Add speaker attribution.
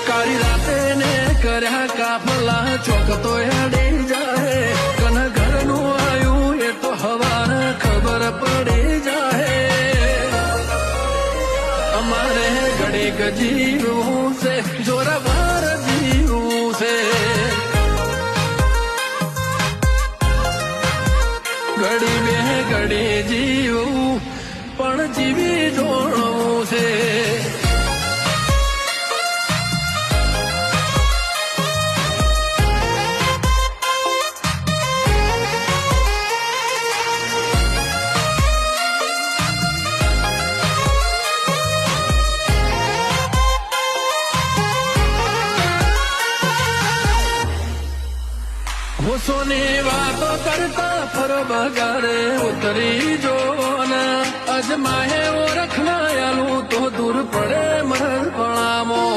Speaker 1: કાળી રાતે ને કર્યા કાફલા ચોક તો હેડી જાય કન ઘરનું આયું એ તો હવાર ખબર પડી જાય અમારે ઘડીક જીવવું છે જોરવાર જીવવું છે ઘડી બે ઘડી જીવવું પણ જીવી જોડવું છે સોની વાતો કરતા ફર બગાડે ઉતરી જો અજમાહે ઓળખનાયાલું તો દૂર પડે મરપણામો